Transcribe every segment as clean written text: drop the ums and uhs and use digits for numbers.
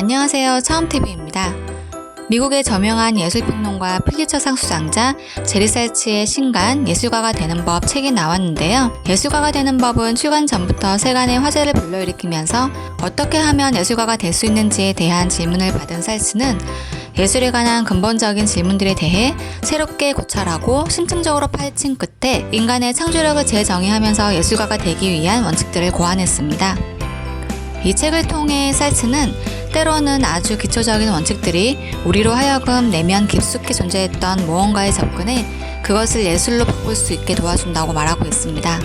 안녕하세요. 처음TV입니다. 미국의 저명한 예술평론가 퓰리처상 수상자 제리 살츠의 신간 예술가가 되는 법 책이 나왔는데요. 예술가가 되는 법은 출간 전부터 세간의 화제를 불러일으키면서 어떻게 하면 예술가가 될 수 있는지에 대한 질문을 받은 살츠는 예술에 관한 근본적인 질문들에 대해 새롭게 고찰하고 심층적으로 파헤친 끝에 인간의 창조력을 재정의하면서 예술가가 되기 위한 원칙들을 고안했습니다. 이 책을 통해 살츠는 때로는 아주 기초적인 원칙들이 우리로 하여금 내면 깊숙이 존재했던 무언가에 접근해 그것을 예술로 바꿀 수 있게 도와준다고 말하고 있습니다.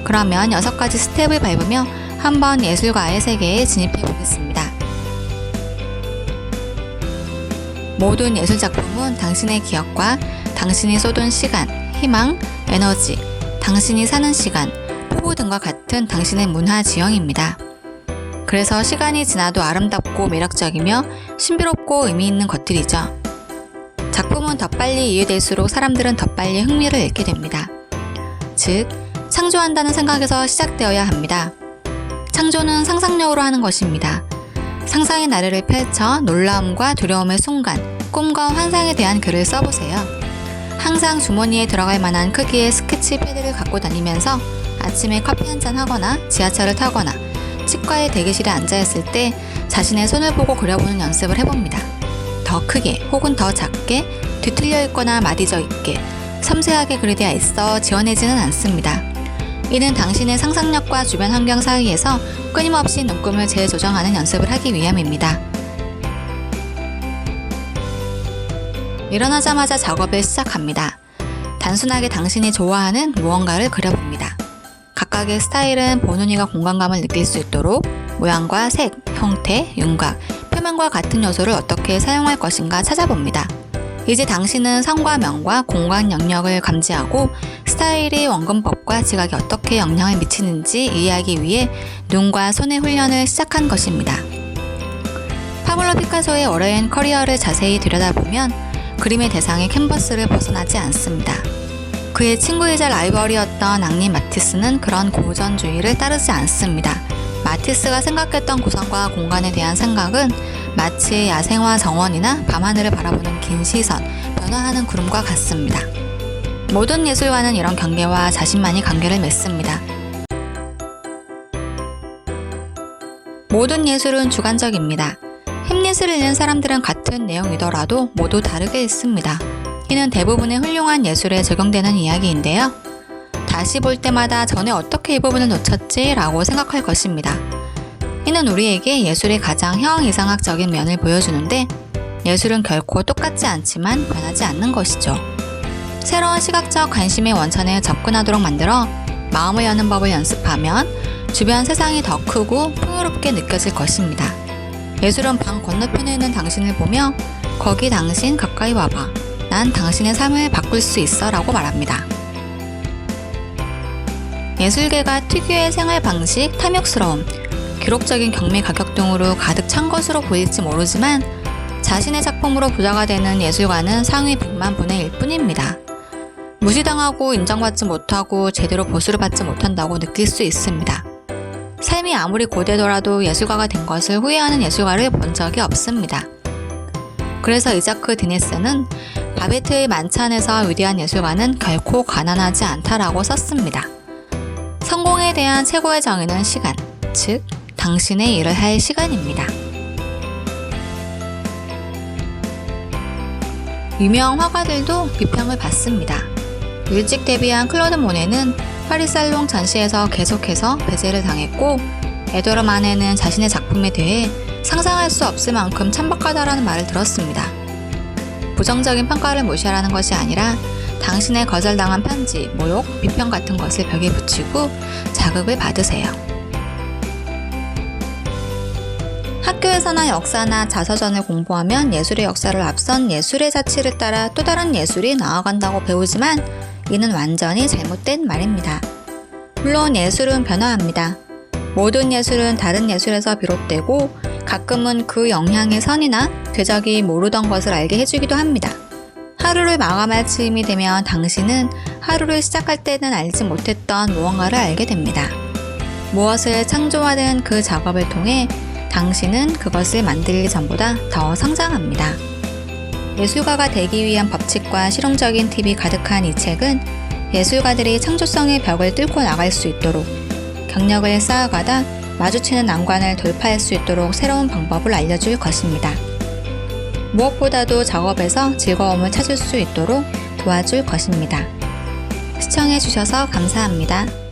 그러면 6가지 스텝을 밟으며 한번 예술가의 세계에 진입해 보겠습니다. 모든 예술작품은 당신의 기억과 당신이 쏟은 시간, 희망, 에너지, 당신이 사는 시간, 포부 등과 같은 당신의 문화 지형입니다. 그래서 시간이 지나도 아름답고 매력적이며 신비롭고 의미 있는 것들이죠. 작품은 더 빨리 이해될수록 사람들은 더 빨리 흥미를 잃게 됩니다. 즉, 창조한다는 생각에서 시작되어야 합니다. 창조는 상상력으로 하는 것입니다. 상상의 나래를 펼쳐 놀라움과 두려움의 순간, 꿈과 환상에 대한 글을 써보세요. 항상 주머니에 들어갈 만한 크기의 스케치 패드를 갖고 다니면서 아침에 커피 한잔 하거나 지하철을 타거나 치과의 대기실에 앉아있을 때 자신의 손을 보고 그려보는 연습을 해봅니다. 더 크게 혹은 더 작게, 뒤틀려 있거나 마디져 있게, 섬세하게 그리되어 있어 지워내지는 않습니다. 이는 당신의 상상력과 주변 환경 사이에서 끊임없이 눈금을 재조정하는 연습을 하기 위함입니다. 일어나자마자 작업을 시작합니다. 단순하게 당신이 좋아하는 무언가를 그려봅니다. 각각의 스타일은 보는 이가 공간감을 느낄 수 있도록 모양과 색, 형태, 윤곽, 표면과 같은 요소를 어떻게 사용할 것인가 찾아봅니다. 이제 당신은 성과 명과 공간 영역을 감지하고 스타일이 원근법과 지각에 어떻게 영향을 미치는지 이해하기 위해 눈과 손의 훈련을 시작한 것입니다. 파블로 피카소의 오랜 커리어를 자세히 들여다보면 그림의 대상이 캔버스를 벗어나지 않습니다. 그의 친구이자 라이벌이었던 앙리 마티스는 그런 고전주의를 따르지 않습니다. 마티스가 생각했던 구성과 공간에 대한 생각은 마치 야생화 정원이나 밤하늘을 바라보는 긴 시선, 변화하는 구름과 같습니다. 모든 예술가는 이런 경계와 자신만이 관계를 맺습니다. 모든 예술은 주관적입니다. 햄릿을 읽는 사람들은 같은 내용이더라도 모두 다르게 읽습니다. 이는 대부분의 훌륭한 예술에 적용되는 이야기인데요. 다시 볼 때마다 전에 어떻게 이 부분을 놓쳤지? 라고 생각할 것입니다. 이는 우리에게 예술의 가장 형이상학적인 면을 보여주는데 예술은 결코 똑같지 않지만 변하지 않는 것이죠. 새로운 시각적 관심의 원천에 접근하도록 만들어 마음을 여는 법을 연습하면 주변 세상이 더 크고 풍요롭게 느껴질 것입니다. 예술은 방 건너편에 있는 당신을 보며 거기 당신 가까이 와봐. 난 당신의 삶을 바꿀 수 있어 라고 말합니다. 예술계가 특유의 생활 방식, 탐욕스러움, 기록적인 경미 가격 등으로 가득 찬 것으로 보일지 모르지만 자신의 작품으로 부자가 되는 예술가는 상위 100만 분의 1뿐입니다. 무시당하고 인정받지 못하고 제대로 보수를 받지 못한다고 느낄 수 있습니다. 삶이 아무리 고되더라도 예술가가 된 것을 후회하는 예술가를 본 적이 없습니다. 그래서 이자크 디네스는 바베트의 만찬에서 위대한 예술가는 결코 가난하지 않다라고 썼습니다. 성공에 대한 최고의 정의는 시간, 즉 당신의 일을 할 시간입니다. 유명 화가들도 비평을 받습니다. 일찍 데뷔한 클로드 모네는 파리 살롱 전시에서 계속해서 배제를 당했고 에드워드 마네는 자신의 작품에 대해 상상할 수 없을 만큼 천박하다라는 말을 들었습니다. 부정적인 평가를 무시하라는 것이 아니라 당신의 거절당한 편지, 모욕, 비평 같은 것을 벽에 붙이고 자극을 받으세요. 학교에서나 역사나 자서전을 공부하면 예술의 역사를 앞선 예술의 자치를 따라 또 다른 예술이 나아간다고 배우지만 이는 완전히 잘못된 말입니다. 물론 예술은 변화합니다. 모든 예술은 다른 예술에서 비롯되고 가끔은 그 영향의 선이나 궤적이 모르던 것을 알게 해주기도 합니다. 하루를 마감할 즈음이 되면 당신은 하루를 시작할 때는 알지 못했던 무언가를 알게 됩니다. 무엇을 창조하든 그 작업을 통해 당신은 그것을 만들기 전보다 더 성장합니다. 예술가가 되기 위한 법칙과 실용적인 팁이 가득한 이 책은 예술가들이 창조성의 벽을 뚫고 나갈 수 있도록 경력을 쌓아가다 마주치는 난관을 돌파할 수 있도록 새로운 방법을 알려줄 것입니다. 무엇보다도 작업에서 즐거움을 찾을 수 있도록 도와줄 것입니다. 시청해주셔서 감사합니다.